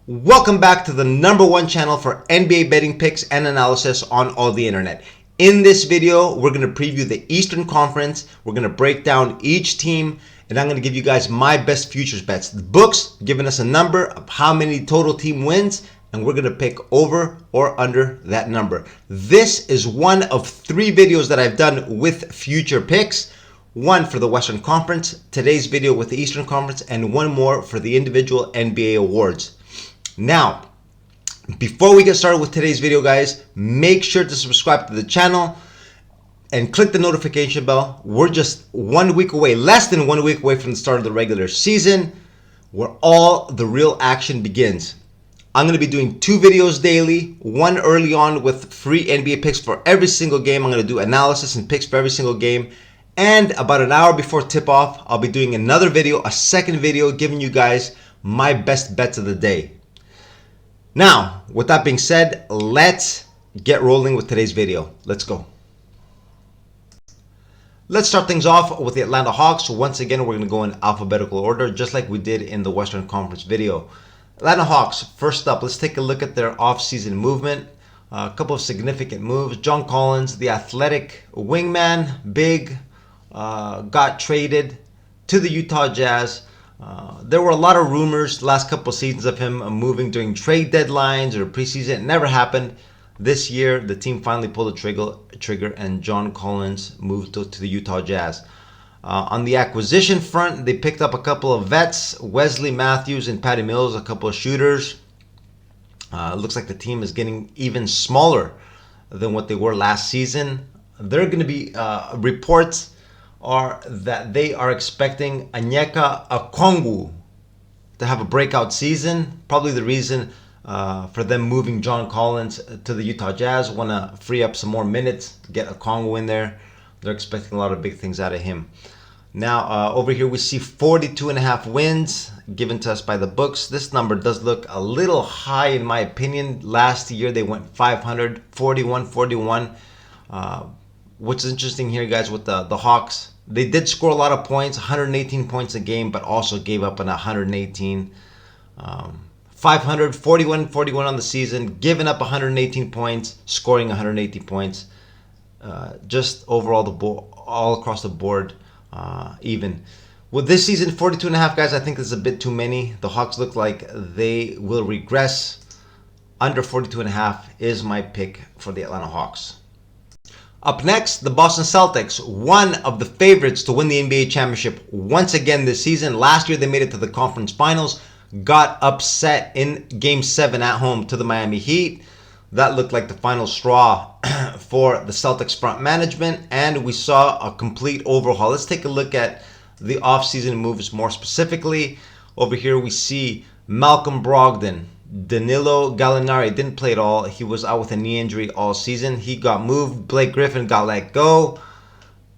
Welcome back to the #1 channel for NBA betting picks and analysis on all the internet. In this video, we're going to preview the Eastern Conference. We're going to break down each team, and I'm going to give you guys my best futures bets. The books giving us a number of how many total team wins, and we're going to pick over or under that number. This is one of 3 videos that I've done with future picks. One for the Western Conference, today's video with the Eastern Conference, and one more for the individual NBA awards. Now, before we get started with today's video, guys, make sure to subscribe to the channel and click the notification bell. We're just 1 week away, less than 1 week away from the start of the regular season, where all the real action begins. I'm going to be doing 2 videos daily, one early on with free NBA picks for every single game. I'm going to do analysis and picks for every single game. And about an hour before tip-off, I'll be doing another video, a second video, giving you guys my best bets of the day. Now, with that being said, let's get rolling with today's video. Let's go. Let's start things off with the Atlanta Hawks. Once again, we're going to go in alphabetical order, just like we did in the Western Conference video. Atlanta Hawks, first up, let's take a look at their offseason movement. A couple of significant moves. John Collins, the athletic wingman, big, got traded to the Utah Jazz. There were a lot of rumors last couple seasons of him moving during trade deadlines or preseason. It never happened. This year, the team finally pulled the trigger and John Collins moved to the Utah Jazz. On the acquisition front, they picked up a couple of vets, Wesley Matthews and Patty Mills, a couple of shooters. Looks like the team is getting even smaller than what they were last season. There are going to be reports are that they are expecting Onyeka Okongwu to have a breakout season. Probably the reason for them moving John Collins to the Utah Jazz. Want to free up some more minutes, get Okongwu in there. They're expecting a lot of big things out of him. Now, over here we see 42.5 wins given to us by the books. This number does look a little high in my opinion. Last year they went 500, 41. What's interesting here, guys, with the Hawks, they did score a lot of points, 118 points a game, but also gave up an 118. 500, 41 on the season, giving up 118 points, scoring 118 points. Just overall, all across the board, even. With this season, 42.5, guys, I think this is a bit too many. The Hawks look like they will regress. Under 42.5 is my pick for the Atlanta Hawks. Up next, the Boston Celtics, one of the favorites to win the NBA championship once again this season. Last year, they made it to the conference finals, got upset in Game 7 at home to the Miami Heat. That looked like the final straw for the Celtics front management, and we saw a complete overhaul. Let's take a look at the offseason moves more specifically. Over here, we see Malcolm Brogdon. Danilo Gallinari didn't play at all. He was out with a knee injury all season. He got moved. Blake Griffin got let go.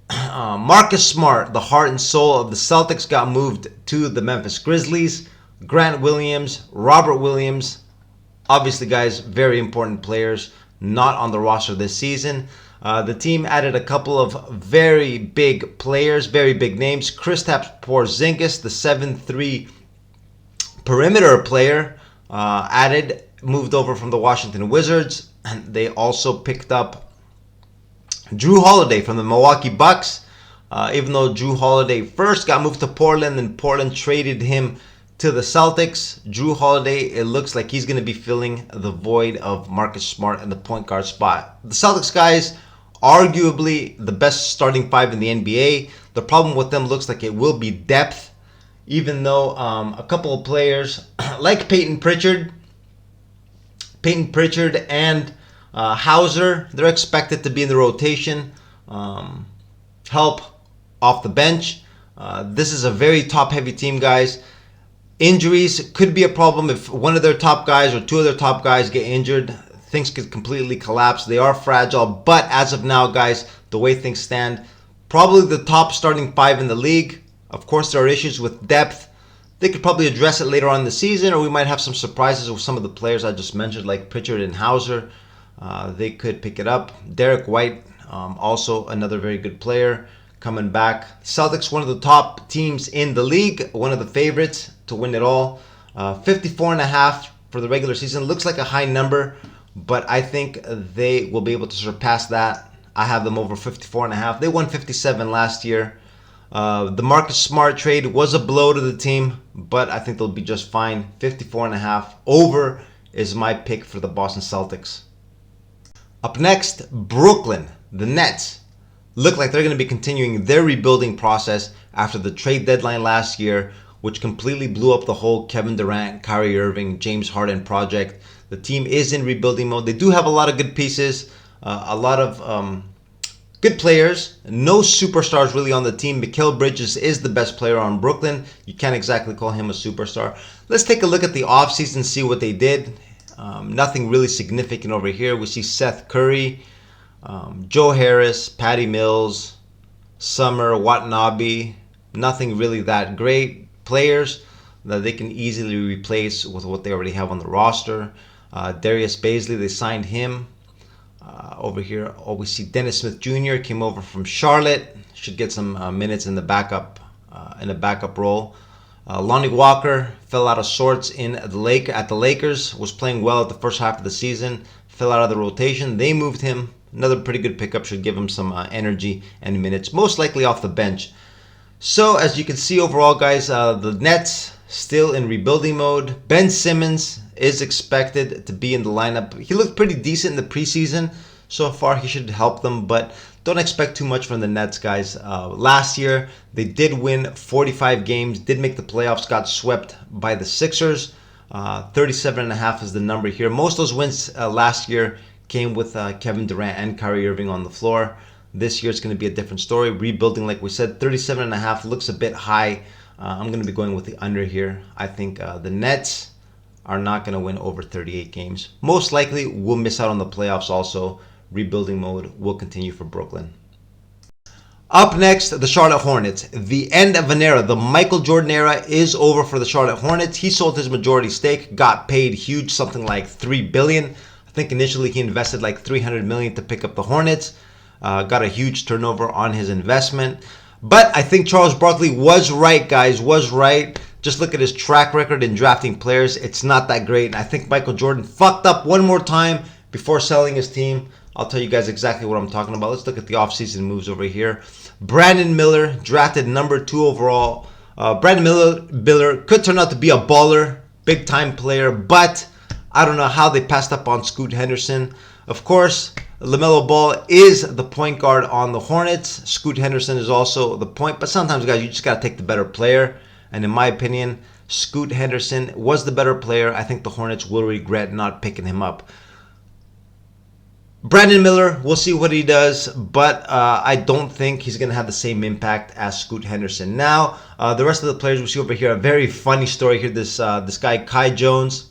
Marcus Smart, the heart and soul of the Celtics, got moved to the Memphis Grizzlies. Grant Williams, Robert Williams, obviously, guys, very important players, not on the roster this season. The team added a couple of very big players, very big names. Kristaps Porzingis, the 7'3" perimeter player, moved over from the Washington Wizards. And they also picked up Drew Holiday from the Milwaukee Bucks. Even though Drew Holiday first got moved to Portland and Portland traded him to the Celtics, Drew Holiday, it looks like he's going to be filling the void of Marcus Smart in the point guard spot. The Celtics, guys, arguably the best starting 5 in the NBA. The problem with them looks like it will be depth. Even though a couple of players like Peyton Pritchard and Hauser, they're expected to be in the rotation, help off the bench. This is a very top-heavy team, guys. Injuries could be a problem if one of their top guys or 2 of their top guys get injured. Things could completely collapse. They are fragile, but as of now, guys, the way things stand, probably the top starting 5 in the league. Of course, there are issues with depth. They could probably address it later on in the season, or we might have some surprises with some of the players I just mentioned, like Pritchard and Hauser. They could pick it up. Derek White, also another very good player, coming back. Celtics, one of the top teams in the league, one of the favorites to win it all. 54.5 for the regular season. Looks like a high number, but I think they will be able to surpass that. I have them over 54.5. They won 57 last year. The Marcus Smart trade was a blow to the team, but I think they'll be just fine. 54.5 over is my pick for the Boston Celtics. Up next, Brooklyn. The Nets look like they're going to be continuing their rebuilding process after the trade deadline last year, which completely blew up the whole Kevin Durant, Kyrie Irving, James Harden project. The team is in rebuilding mode. They do have a lot of good pieces, a lot of good players. No superstars really on the team. Mikal Bridges is the best player on Brooklyn. You can't exactly call him a superstar. Let's take a look at the offseason, see what they did. Nothing really significant over here. We see Seth Curry, Joe Harris, Patty Mills, Summer, Watanabe. Nothing really that great. Players that they can easily replace with what they already have on the roster. Darius Baisley, they signed him. Over here, we see Dennis Smith Jr. came over from Charlotte. Should get some minutes in the backup role. Lonnie Walker fell out of sorts at the Lakers. Was playing well at the first half of the season. Fell out of the rotation. They moved him. Another pretty good pickup. Should give him some energy and minutes. Most likely off the bench. So as you can see overall, guys, the Nets still in rebuilding mode. Ben Simmons is expected to be in the lineup. He looked pretty decent in the preseason. So far, he should help them, but don't expect too much from the Nets, guys. Last year, they did win 45 games, did make the playoffs, got swept by the Sixers. 37.5 is the number here. Most of those wins last year came with Kevin Durant and Kyrie Irving on the floor. This year, it's going to be a different story. Rebuilding, like we said, 37.5 looks a bit high. I'm going to be going with the under here. I think the Nets are not going to win over 38 games. Most likely, we'll miss out on the playoffs also. Rebuilding mode will continue for Brooklyn. Up next, the Charlotte Hornets. The end of an era. The Michael Jordan era is over for the Charlotte Hornets. He sold his majority stake, got paid huge, something like $3 billion. I think initially he invested like $300 million to pick up the Hornets. Got a huge turnover on his investment. But I think Charles Barkley was right, guys, was right. Just look at his track record in drafting players. It's not that great. And I think Michael Jordan fucked up one more time before selling his team. I'll tell you guys exactly what I'm talking about. Let's look at the offseason moves over here. Brandon Miller, drafted number 2 overall. Brandon Miller could turn out to be a baller, big-time player, but I don't know how they passed up on Scoot Henderson. Of course, LaMelo Ball is the point guard on the Hornets. Scoot Henderson is also the point, but sometimes, guys, you just got to take the better player. And in my opinion, Scoot Henderson was the better player. I think the Hornets will regret not picking him up. Brandon Miller, we'll see what he does, but I don't think he's going to have the same impact as Scoot Henderson. Now, the rest of the players we see over here, a very funny story here. This guy, Kai Jones,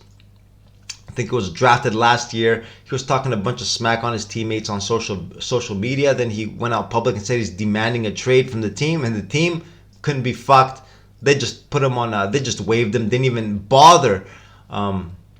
I think it was drafted last year. He was talking a bunch of smack on his teammates on social media. Then he went out public and said he's demanding a trade from the team, and the team couldn't be fucked. They just put him on, they just waived him, didn't even bother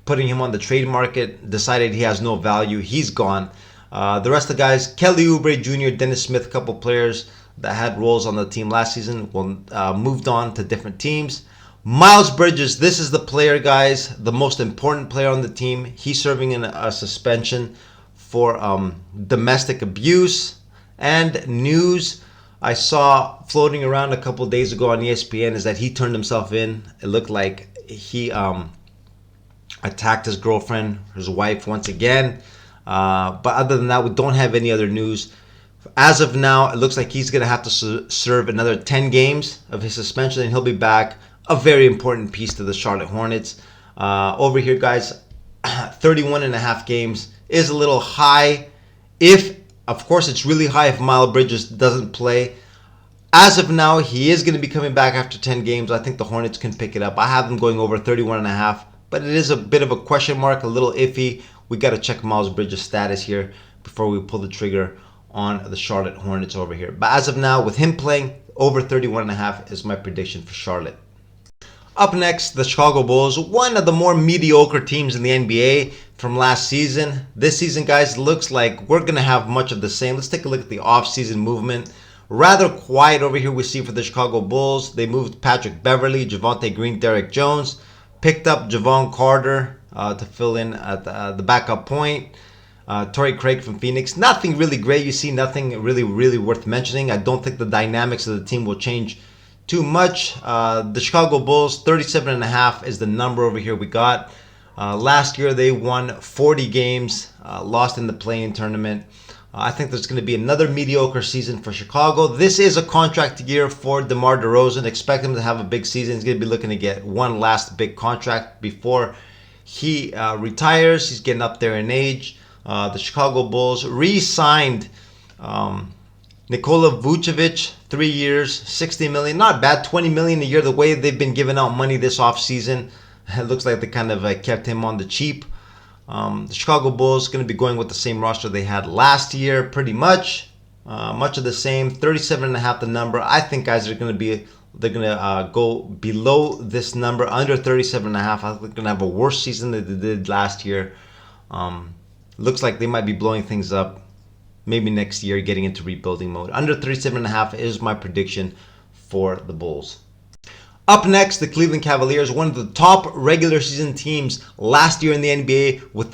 putting him on the trade market, decided he has no value. He's gone. The rest of the guys, Kelly Oubre Jr., Dennis Smith, a couple players that had roles on the team last season, moved on to different teams. Miles Bridges, this is the player, guys, the most important player on the team. He's serving in a suspension for domestic abuse. And news I saw floating around a couple days ago on ESPN is that he turned himself in. It looked like he attacked his girlfriend, his wife, once again. But other than that, we don't have any other news. As of now, it looks like he's going to have to serve another 10 games of his suspension, and he'll be back. A very important piece to the Charlotte Hornets. Over here, guys, 31.5 games is a little high. Of course, it's really high if Miles Bridges doesn't play. As of now, he is going to be coming back after 10 games. I think the Hornets can pick it up. I have them going over 31.5, but it is a bit of a question mark, a little iffy. We got to check Miles Bridges' status here before we pull the trigger on the Charlotte Hornets over here. But as of now, with him playing, over 31.5 is my prediction for Charlotte. Up next, the Chicago Bulls, one of the more mediocre teams in the NBA from last season. This season, guys, looks like we're going to have much of the same. Let's take a look at the offseason movement. Rather quiet over here we see for the Chicago Bulls. They moved Patrick Beverley, Javonte Green, Derek Jones. Picked up Javon Carter, to fill in at the backup point. Torrey Craig from Phoenix. Nothing really great. You see, nothing really worth mentioning. I don't think the dynamics of the team will change too much. The Chicago Bulls, 37.5 is the number over here we got. Last year they won 40 games, lost in the play-in tournament. I think there's going to be another mediocre season for Chicago. This is a contract year for DeMar DeRozan. Expect him to have a big season. He's going to be looking to get one last big contract before he retires. He's getting up there in age. The Chicago Bulls re-signed Nikola Vucevic, 3 years, $60 million. Not bad, $20 million a year. The way they've been giving out money this offseason, it looks like they kind of kept him on the cheap. The Chicago Bulls going to be going with the same roster they had last year, pretty much. Much of the same. 37.5 the number. I think guys are going to go below this number, under 37.5. I think they're going to have a worse season than they did last year. Looks like they might be blowing things up maybe next year, getting into rebuilding mode. Under 37.5 is my prediction for the Bulls. Up next, the Cleveland Cavaliers, one of the top regular season teams last year in the NBA, with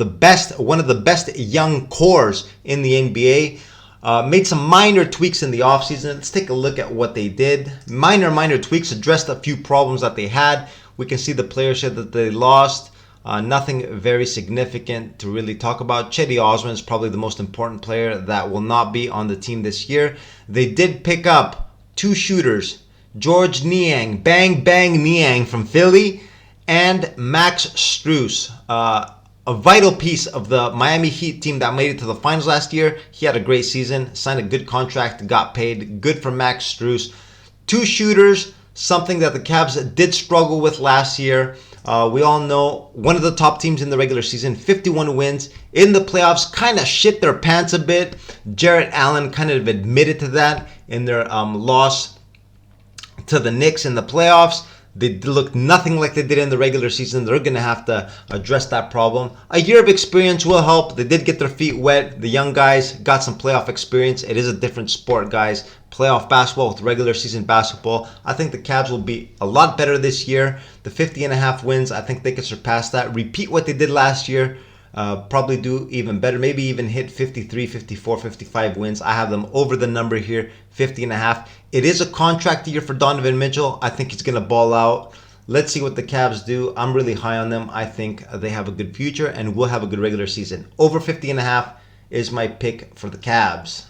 one of the best young cores in the NBA. Made some minor tweaks in the offseason. Let's take a look at what they did. Minor tweaks, addressed a few problems that they had. We can see the players here that they lost. Nothing very significant to really talk about. Cedi Osman is probably the most important player that will not be on the team this year. They did pick up 2 shooters, George Niang, Bang Bang Niang from Philly, and Max Strus, a vital piece of the Miami Heat team that made it to the finals last year. He had a great season, signed a good contract, got paid. Good for Max Strus. 2 shooters, something that the Cavs did struggle with last year. We all know one of the top teams in the regular season, 51 wins. In the playoffs, kind of shit their pants a bit. Jarrett Allen kind of admitted to that in their loss to the Knicks in the playoffs. They look nothing like they did in the regular season. They're going to have to address that problem. A year of experience will help. They did get their feet wet. The young guys got some playoff experience. It is a different sport, guys. Playoff basketball with regular season basketball. I think the Cavs will be a lot better this year. The 50.5 wins, I think they could surpass that. Repeat what they did last year. Probably do even better. Maybe even hit 53, 54, 55 wins. I have them over the number here, 50.5. It is a contract year for Donovan Mitchell. I think he's going to ball out. Let's see what the Cavs do. I'm really high on them. I think they have a good future and will have a good regular season. Over 50.5 is my pick for the Cavs.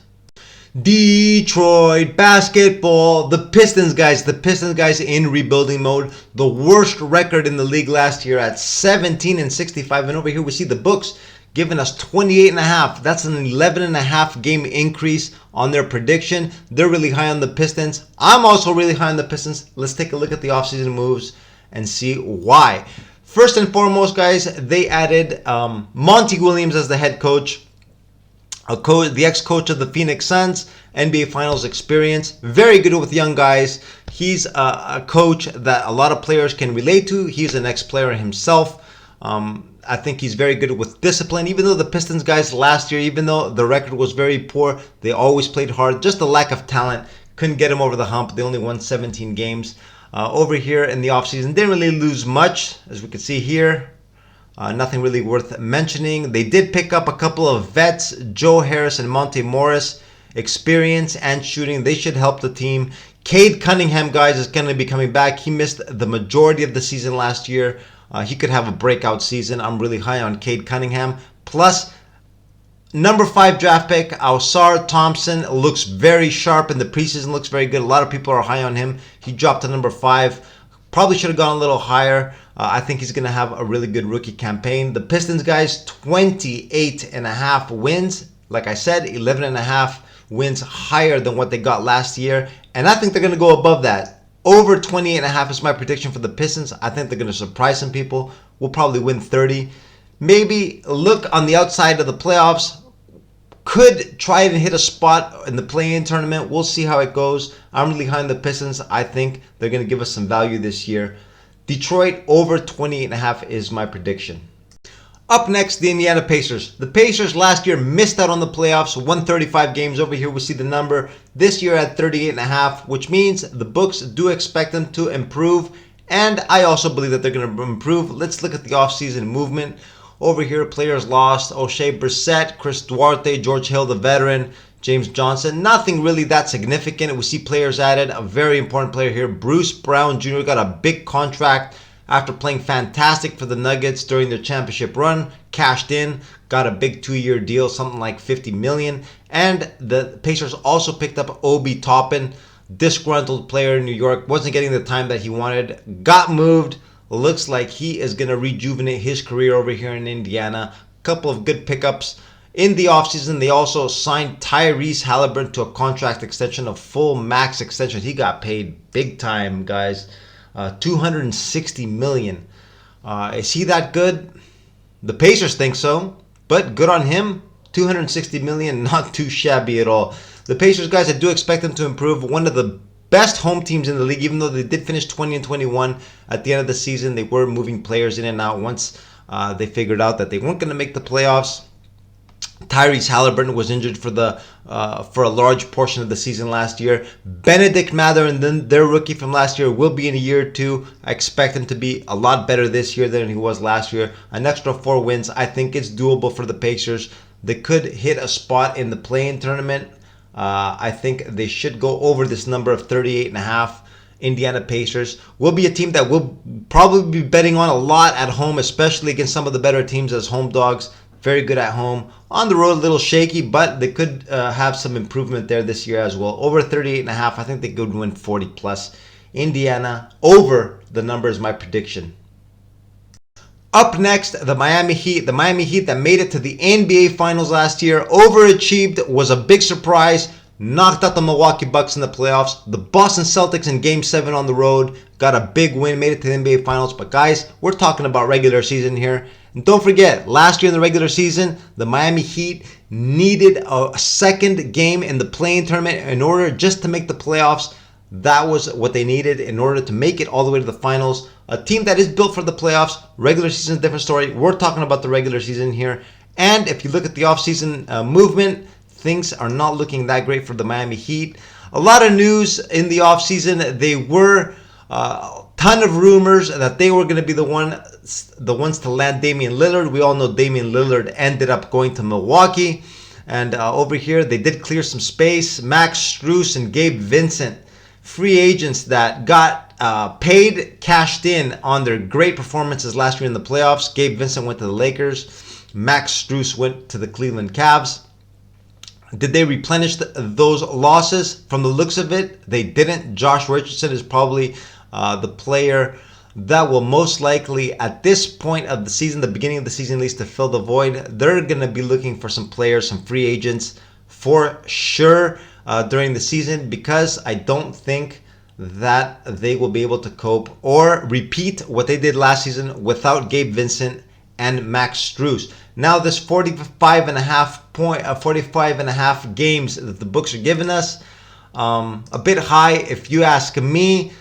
Detroit basketball. The Pistons guys in rebuilding mode. The worst record in the league last year at 17-65. And over here we see the books giving us 28.5. That's an 11.5 game increase on their prediction. They're really high on the Pistons. I'm also really high on the Pistons. Let's take a look at the offseason moves and see why. First and foremost, guys, they added Monty Williams as the head coach. The ex-coach of the Phoenix Suns, NBA Finals experience, very good with young guys. He's a coach that a lot of players can relate to. He's an ex-player himself. I think he's very good with discipline. Even though the Pistons guys last year, even though the record was very poor, they always played hard. Just a lack of talent couldn't get them over the hump. They only won 17 games. Over here in the offseason, didn't really lose much, as we can see here. Nothing really worth mentioning. They did pick up a couple of vets, Joe Harris and Monte Morris. Experience and shooting, they should help the team. Cade Cunningham, guys, is going to be coming back. He missed the majority of the season last year. He could have a breakout season. I'm really high on Cade Cunningham. Plus, number 5 draft pick, Ausar Thompson, looks very sharp in the preseason, looks very good. A lot of people are high on him. He dropped to number 5. Probably should have gone a little higher. I think he's going to have a really good rookie campaign. The Pistons, guys, 28.5 wins. Like I said, 11.5 wins higher than what they got last year. And I think they're going to go above that. Over 28.5 is my prediction for the Pistons. I think they're going to surprise some people. We'll probably win 30. Maybe look on the outside of the playoffs. Could try and hit a spot in the play-in tournament. We'll see how it goes. I'm really high on the Pistons. I think they're going to give us some value this year. Detroit over 28.5 is my prediction. Up next, the Indiana Pacers. The Pacers last year missed out on the playoffs, won 35 games. Over here we see the number. This year at 38.5, which means the books do expect them to improve And I also believe that they're going to improve. Let's look at the offseason movement. Over here, players lost: O'Shea Brissett, Chris Duarte, George Hill, the veteran, James Johnson. Nothing really that significant. We see players added. A very important player here, Bruce Brown Jr. got a big contract after playing fantastic for the Nuggets during their championship run. Cashed in, got a big 2-year deal, something like $50 million. And the Pacers also picked up Obi Toppin, disgruntled player in New York, wasn't getting the time that he wanted, got moved. Looks like he is going to rejuvenate his career over here in Indiana. Couple of good pickups. In the offseason, they also signed Tyrese Halliburton to a contract extension, a full max extension. He got paid big time, guys. $260 million. Is he that good? The Pacers think so, but good on him. $260 million, not too shabby at all. The Pacers, guys, I do expect them to improve. One of the best home teams in the league, even though they did finish 20-21 at the end of the season. They were moving players in and out once they figured out that they weren't going to make the playoffs. Tyrese Halliburton was injured for a large portion of the season last year. Benedict Mather, and then their rookie from last year, will be in a year or two. I expect him to be a lot better this year than he was last year. An extra 4 wins, I think it's doable for the Pacers. They could hit a spot in the play-in tournament. I think they should go over this number of 38.5. Indiana Pacers will be a team that we'll probably be betting on a lot at home, especially against some of the better teams as home dogs. Very good at home. On the road, a little shaky, but they could have some improvement there this year as well. Over 38.5, I think they could win 40 plus. Indiana over the number is my prediction. Up next, the Miami Heat. The Miami Heat that made it to the NBA Finals last year, overachieved, was a big surprise, knocked out the Milwaukee Bucks in the playoffs. The Boston Celtics in Game 7 on the road got a big win, made it to the NBA Finals. But guys, we're talking about regular season here. And don't forget, last year in the regular season, the Miami Heat needed a second game in the play-in tournament in order just to make the playoffs. That was what they needed in order to make it all the way to the finals. A team that is built for the playoffs. Regular season is a different story. We're talking about the regular season here. And if you look at the offseason movement, things are not looking that great for the Miami Heat. A lot of news in the offseason. They were ton of rumors that they were going to be the ones to land Damian Lillard. We all know Damian Lillard ended up going to Milwaukee. And over here, they did clear some space. Max Strus and Gabe Vincent, free agents that got paid, cashed in on their great performances last year in the playoffs. Gabe Vincent went to the Lakers. Max Strus went to the Cleveland Cavs. Did they replenish those losses? From the looks of it, they didn't. Josh Richardson is probably the player that will most likely, at this point of the season, the beginning of the season at least, to fill the void. They're going to be looking for some players, some free agents for sure during the season, because I don't think that they will be able to cope or repeat what they did last season without Gabe Vincent and Max Strus. Now this 45 and a half games that the books are giving us, a bit high if you ask me.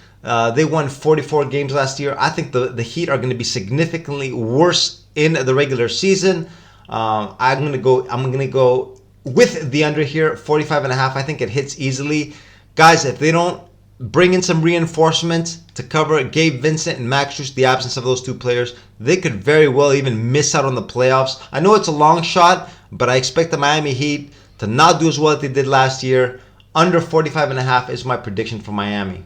They won 44 games last year. I think the Heat are going to be significantly worse in the regular season. I'm going to go with the under here, 45 and a half. I think it hits easily. Guys, if they don't bring in some reinforcements to cover Gabe Vincent and Max Strus, the absence of those two players, they could very well even miss out on the playoffs. I know it's a long shot, but I expect the Miami Heat to not do as well as they did last year. Under 45 and a half is my prediction for Miami.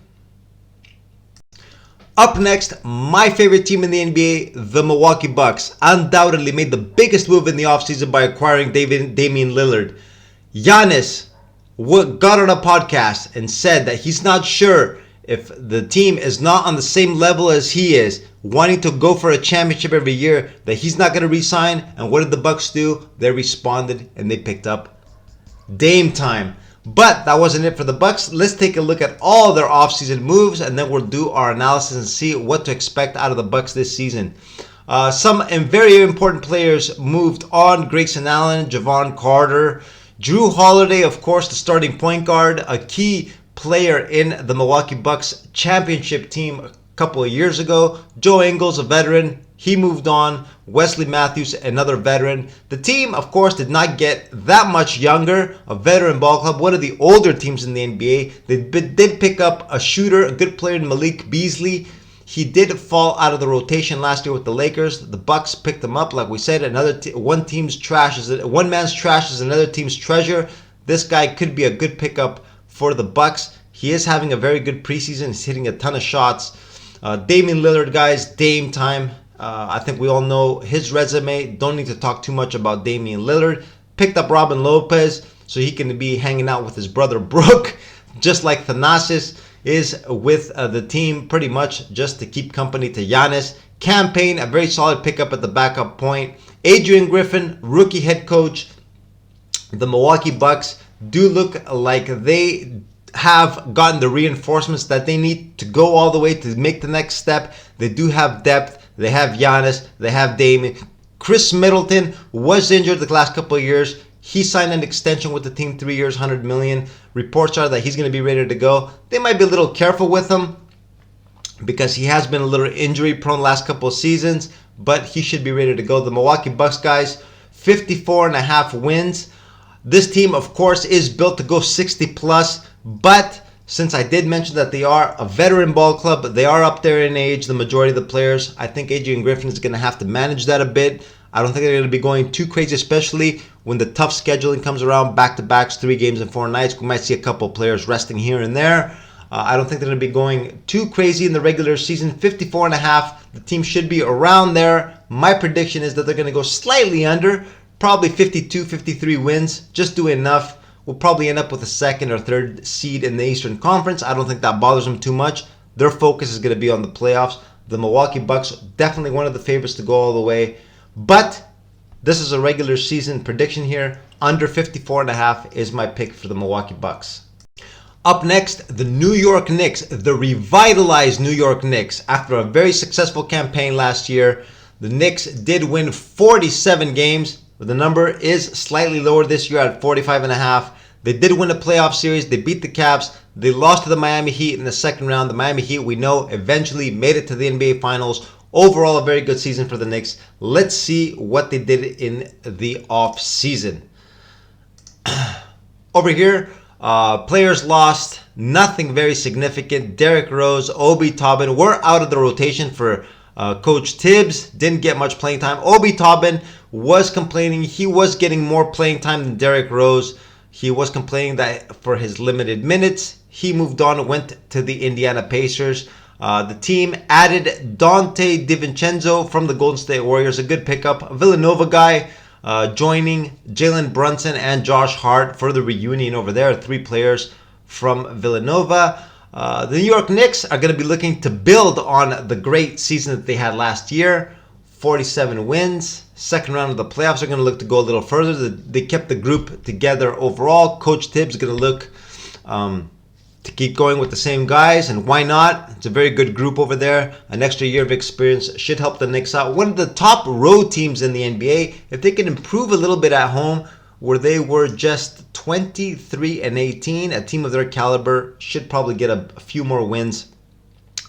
Up next, my favorite team in the NBA, the Milwaukee Bucks, undoubtedly made the biggest move in the offseason by acquiring Damian Lillard. Giannis got on a podcast and said that he's not sure if the team is not on the same level as he is, wanting to go for a championship every year, that he's not going to re-sign. And what did the Bucks do? They responded and they picked up Dame time. But that wasn't it for the Bucks. Let's take a look at all their offseason moves, and then we'll do our analysis and see what to expect out of the Bucks this season. Some very important players moved on. Grayson Allen, Javon Carter, Drew Holiday, of course, the starting point guard, a key player in the Milwaukee Bucks championship team a couple of years ago. Joe Ingles, a veteran, he moved on. Wesley Matthews, another veteran. The team, of course, did not get that much younger. A veteran ball club, one of the older teams in the NBA. They did pick up a shooter, a good player in Malik Beasley. He did fall out of the rotation last year with the Lakers. The Bucks picked him up. Like we said, one man's trash is another team's treasure. This guy could be a good pickup for the Bucks. He is having a very good preseason. He's hitting a ton of shots. Damian Lillard, guys, Dame time. I think we all know his resume. Don't need to talk too much about Damian Lillard. Picked up Robin Lopez so he can be hanging out with his brother Brook, just like Thanasis is with the team, pretty much just to keep company to Giannis. Campaign, a very solid pickup at the backup point. Adrian Griffin, rookie head coach. The Milwaukee Bucks do look like they have gotten the reinforcements that they need to go all the way to make the next step. They do have depth. They have Giannis. They have Damian. Chris Middleton was injured the last couple of years. He signed an extension with the team, 3 years, $100 million. Reports are that he's going to be ready to go. They might be a little careful with him because he has been a little injury prone the last couple of seasons, but he should be ready to go. The Milwaukee Bucks, guys, 54.5 wins. This team, of course, is built to go 60 plus, but since I did mention that they are a veteran ball club, they are up there in age, the majority of the players. I think Adrian Griffin is going to have to manage that a bit. I don't think they're going to be going too crazy, especially when the tough scheduling comes around, back-to-backs, 3 games in 4 nights. We might see a couple of players resting here and there. I don't think they're going to be going too crazy in the regular season. 54.5, the team should be around there. My prediction is that they're going to go slightly under, probably 52, 53 wins, just do enough. We'll probably end up with a 2nd or 3rd seed in the Eastern Conference. I don't think that bothers them too much. Their focus is going to be on the playoffs. The Milwaukee Bucks, definitely one of the favorites to go all the way. But this is a regular season prediction here. Under 54.5 is my pick for the Milwaukee Bucks. Up next, the New York Knicks, the revitalized New York Knicks. After a very successful campaign last year, the Knicks did win 47 games. But the number is slightly lower this year at 45.5. They did win a playoff series. They beat the Cavs. They lost to the Miami Heat in the second round. The Miami Heat, we know, eventually made it to the NBA Finals. Overall, a very good season for the Knicks. Let's see what they did in the off season. Over here, players lost. Nothing very significant. Derrick Rose, Obi Toppin were out of the rotation for Coach Tibbs. Didn't get much playing time. Obi Toppin was complaining. He was getting more playing time than Derrick Rose. He was complaining that for his limited minutes. He moved on and went to the Indiana Pacers. The team added Dante DiVincenzo from the Golden State Warriors, a good pickup. A Villanova guy joining Jalen Brunson and Josh Hart for the reunion over there. 3 players from Villanova. The New York Knicks are going to be looking to build on the great season that they had last year. 47 wins. Second round of the playoffs are going to look to go a little further. They kept the group together overall. Coach Tibbs is going to look to keep going with the same guys, and why not? It's a very good group over there. An extra year of experience should help the Knicks out. One of the top road teams in the NBA. If they can improve a little bit at home, where they were just 23-18, a team of their caliber should probably get a few more wins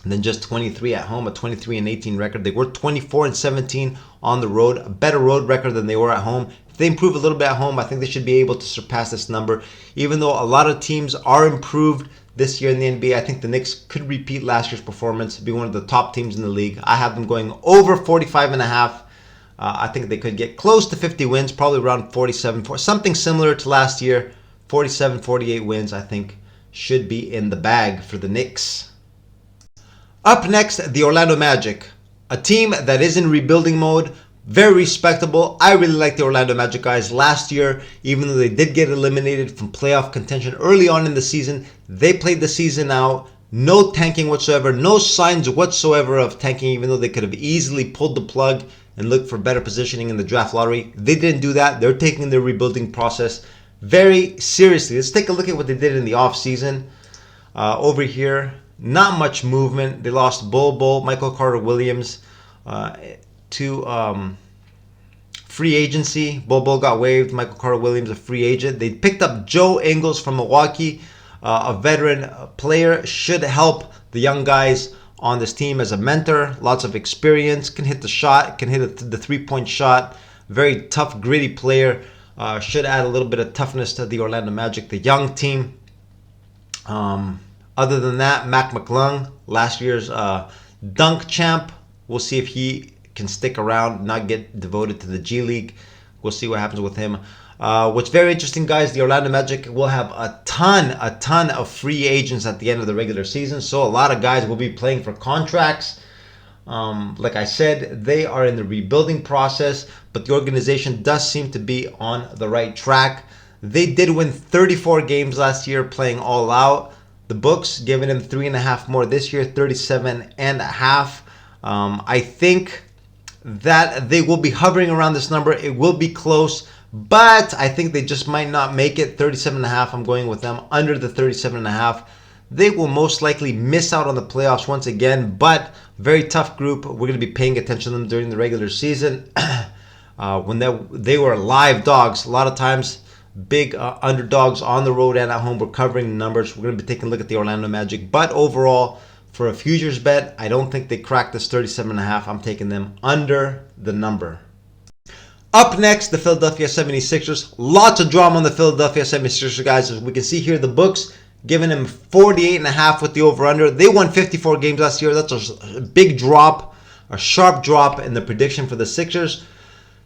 than just 23 at home, a 23-18 record. They were 24-17 on the road, a better road record than they were at home. If they improve a little bit at home, I think they should be able to surpass this number. Even though a lot of teams are improved this year in the NBA, I think the Knicks could repeat last year's performance, be one of the top teams in the league. I have them going over 45.5. I think they could get close to 50 wins, probably around 47, something similar to last year. 47, 48 wins, I think, should be in the bag for the Knicks. Up next, the Orlando Magic, a team that is in rebuilding mode, very respectable. I really like the Orlando Magic guys. Last year, even though they did get eliminated from playoff contention early on in the season, they played the season out. No tanking whatsoever, no signs whatsoever of tanking, even though they could have easily pulled the plug and looked for better positioning in the draft lottery. They didn't do that. They're taking their rebuilding process very seriously. Let's take a look at what they did in the offseason. Over here, not much movement. They lost Bol, Michael Carter-Williams to free agency. Bol got waived. Michael Carter-Williams, a free agent. They picked up Joe Ingles from Milwaukee, a veteran player. Should help the young guys on this team as a mentor. Lots of experience. Can hit the shot. Can hit the three-point shot. Very tough, gritty player. Should add a little bit of toughness to the Orlando Magic, the young team. Other than that, Mac McClung, last year's Dunk champ. We'll see if he can stick around, not get devoted to the G League. We'll see what happens with him. What's very interesting, guys, the Orlando Magic will have a ton of free agents at the end of the regular season. So a lot of guys will be playing for contracts. Like I said, they are in the rebuilding process, but the organization does seem to be on the right track. They did win 34 games last year playing all out. The books giving them 3.5 more this year, 37.5. I think that they will be hovering around this number. It will be close, but I think they just might not make it. 37.5, I'm going with them under the 37.5. They will most likely miss out on the playoffs once again, but very tough group. We're going to be paying attention to them during the regular season. When they were live dogs, a lot of times big underdogs on the road and at home. We're covering the numbers. We're going to be taking a look at the Orlando Magic, but overall, for a futures bet, I don't think they cracked this 37.5. I'm taking them under the number. Up next, the Philadelphia 76ers. Lots of drama on the Philadelphia 76ers, guys. As we can see here, the books giving them 48.5 with the over-under. They won 54 games last year. That's a big drop, a sharp drop in the prediction for the Sixers.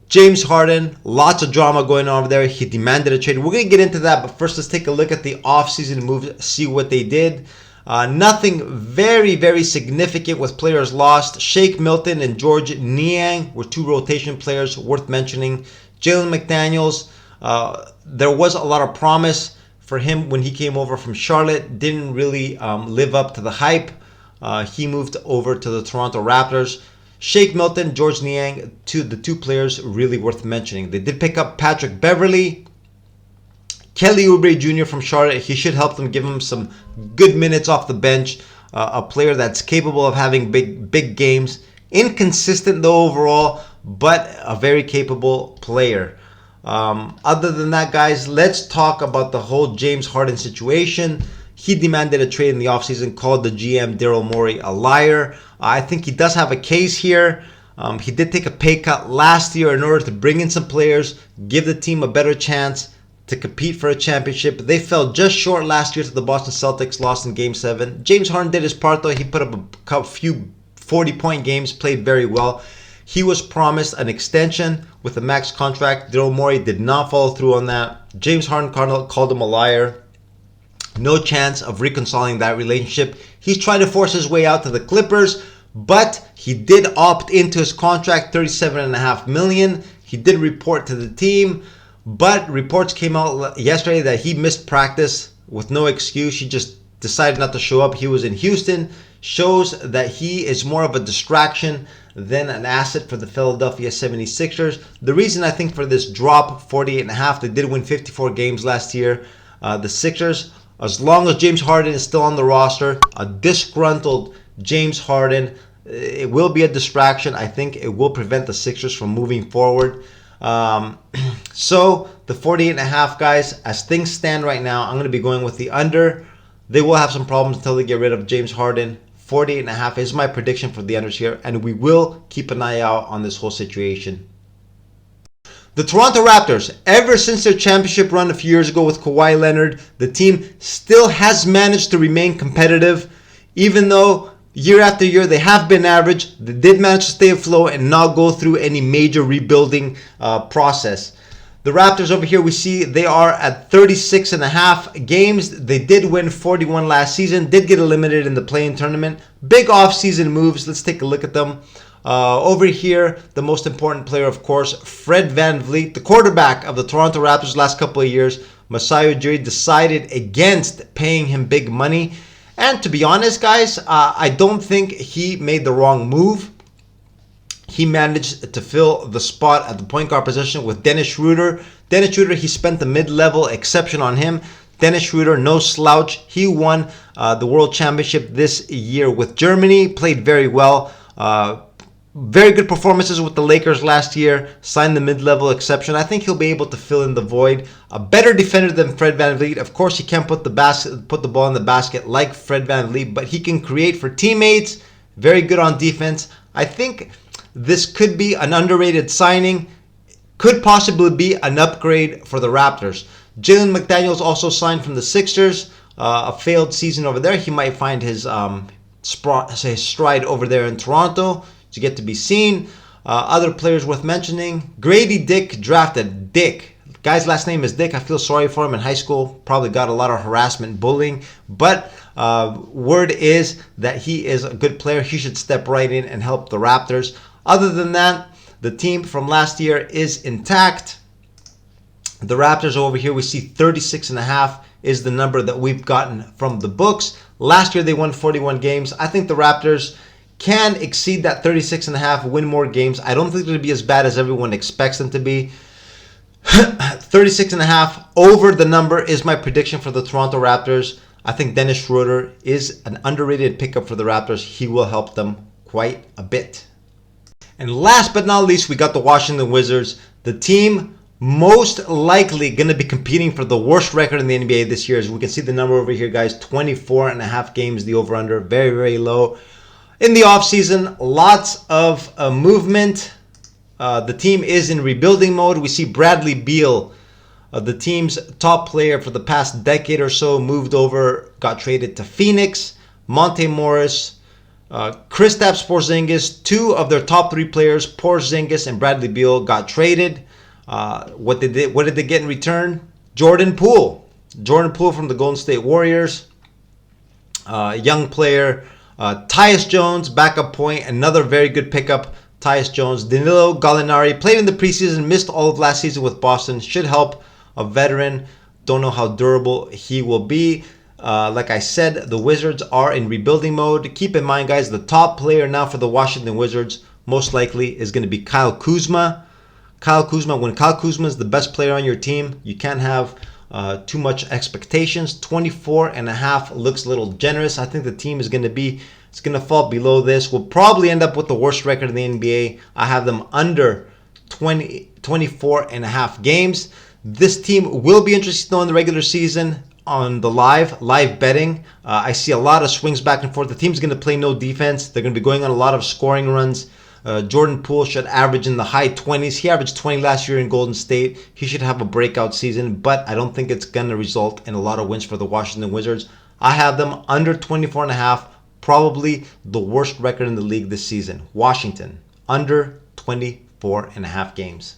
James Harden, lots of drama going on over there. He demanded a trade. We're going to get into that, but first let's take a look at the offseason moves, see what they did. Nothing very significant with players lost. Shake Milton and George Niang were two rotation players worth mentioning. Jalen McDaniels, there was a lot of promise for him when he came over from Charlotte. Didn't really live up to the hype. He moved over to the Toronto Raptors. Shake Milton, George Niang, the two players really worth mentioning. They did pick up Patrick Beverley. Kelly Oubre Jr. from Charlotte, he should help them, give him some good minutes off the bench. A player that's capable of having big games. Inconsistent though overall, but a very capable player. Other than that, guys, let's talk about the whole James Harden situation. He demanded a trade in the offseason, called the GM Daryl Morey a liar. I think he does have a case here. He did take a pay cut last year in order to bring in some players, give the team a better chance to compete for a championship. They fell just short last year to the Boston Celtics, lost in Game 7. James Harden did his part though. He put up a few 40-point games, played very well. He was promised an extension with a max contract. Daryl Morey did not follow through on that. James Harden called him a liar. No chance of reconciling that relationship. He's trying to force his way out to the Clippers, but he did opt into his contract, $37.5 million. He did report to the team. But reports came out yesterday that he missed practice with no excuse. He just decided not to show up. He was in Houston. Shows that he is more of a distraction than an asset for the Philadelphia 76ers. The reason I think for this drop, 48.5, they did win 54 games last year. The Sixers, as long as James Harden is still on the roster, a disgruntled James Harden, it will be a distraction. I think it will prevent the Sixers from moving forward. So the 48.5, guys, as things stand right now, I'm going to be going with the under. They will have some problems until they get rid of James Harden. 48.5 is my prediction for the unders here, and we will keep an eye out on this whole situation. The Toronto Raptors, ever since their championship run a few years ago with Kawhi Leonard, the team still has managed to remain competitive, even though year after year, they have been average. They did manage to stay afloat and not go through any major rebuilding process. The Raptors over here, we see they are at 36.5 games. They did win 41 last season, did get eliminated in the play-in tournament. Big off-season moves. Let's take a look at them. Over here, the most important player, of course, Fred VanVleet, the quarterback of the Toronto Raptors last couple of years. Masai Ujiri decided against paying him big money. And to be honest, guys, I don't think he made the wrong move. He managed to fill the spot at the point guard position with Dennis Schroeder. Dennis Schroeder, he spent the mid-level exception on him. Dennis Schroeder, no slouch. He won the World Championship this year with Germany. Played very well. Very good performances with the Lakers last year. Signed the mid-level exception. I think he'll be able to fill in the void. A better defender than Fred VanVleet. Of course, he can't put the ball in the basket like Fred VanVleet, but he can create for teammates. Very good on defense. I think this could be an underrated signing. Could possibly be an upgrade for the Raptors. Jalen McDaniels also signed from the Sixers. A failed season over there. He might find his stride over there in Toronto to get to be seen. Other players worth mentioning: Grady Dick drafted. Dick. Guy's last name is Dick. I feel sorry for him in high school. Probably got a lot of harassment, bullying. But word is that he is a good player. He should step right in and help the Raptors. Other than that, the team from last year is intact. The Raptors over here, we see 36.5 is the number that we've gotten from the books. Last year, they won 41 games. I think the Raptors can exceed that 36.5, win more games. I don't think it'll be as bad as everyone expects them to be. 36.5 over the number is my prediction for the Toronto Raptors. I think Dennis Schroeder is an underrated pickup for the Raptors. He will help them quite a bit. And last but not least, we got the Washington Wizards, the team most likely going to be competing for the worst record in the NBA this year. As we can see the number over here, guys, 24.5 games, the over-under, very, very low. In the offseason, lots of movement. The team is in rebuilding mode. We see Bradley Beal, the team's top player for the past decade or so, moved over, got traded to Phoenix. Monte Morris, Kristaps Porzingis, two of their top three players, Porzingis and Bradley Beal, got traded. What did they get in return? Jordan Poole from the Golden State Warriors, young player. Tyus Jones, backup point, another very good pickup. Tyus Jones. Danilo Gallinari played in the preseason, missed all of last season with Boston. Should help a veteran. Don't know how durable he will be. Like I said, the Wizards are in rebuilding mode. Keep in mind, guys, the top player now for the Washington Wizards most likely is going to be Kyle Kuzma. When Kyle Kuzma is the best player on your team, you can't have too much expectations. 24.5 looks a little generous. I think the team is going to fall below this. We'll probably end up with the worst record in the NBA. I have them under 24.5 games. This team will be interesting though in the regular season on the live betting. I see a lot of swings back and forth. The team's going to play no defense. They're going to be going on a lot of scoring runs. Jordan Poole should average in the high 20s. He averaged 20 last year in Golden State. He should have a breakout season, but I don't think it's going to result in a lot of wins for the Washington Wizards. I have them under 24.5, probably the worst record in the league this season. Washington, under 24.5 games.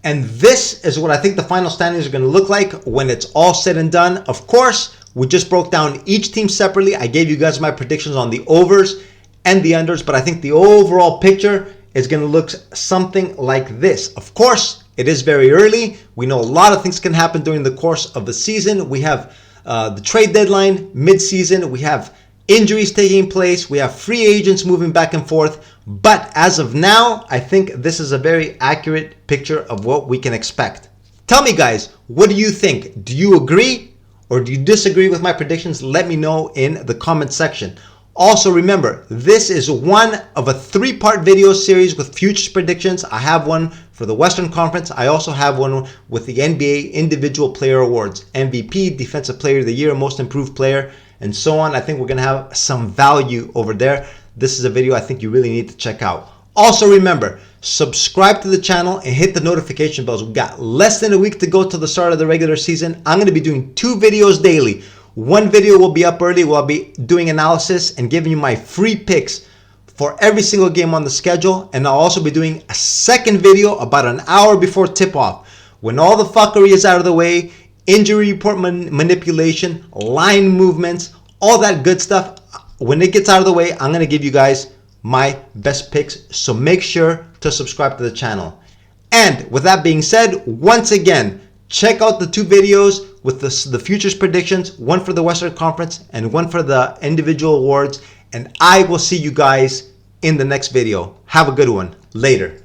And this is what I think the final standings are going to look like when it's all said and done. Of course, we just broke down each team separately. I gave you guys my predictions on the overs and the unders, but I think the overall picture is going to look something like this. Of course, it is very early. We know a lot of things can happen during the course of the season. We have the trade deadline mid-season. We have injuries taking place. We have free agents moving back and forth. But as of now, I think this is a very accurate picture of what we can expect. Tell me, guys, what do you think? Do you agree or do you disagree with my predictions? Let me know in the comment section. Also, remember, this is one of a 3-part video series with futures predictions. I have one for the Western Conference. I also have one with the NBA Individual Player Awards, MVP, Defensive Player of the Year, Most Improved Player, and so on. I think we're going to have some value over there. This is a video I think you really need to check out. Also, remember, subscribe to the channel and hit the notification bells. We've got less than a week to go to the start of the regular season. I'm going to be doing 2 videos daily. One video will be up early where I'll be doing analysis and giving you my free picks for every single game on the schedule. And I'll also be doing a second video about an hour before tip-off. When all the fuckery is out of the way, injury report manipulation, line movements, all that good stuff. When it gets out of the way, I'm going to give you guys my best picks. So make sure to subscribe to the channel. And with that being said, once again, check out the 2 videos with the futures predictions, one for the Western Conference and one for the individual awards. And I will see you guys in the next video. Have a good one. Later.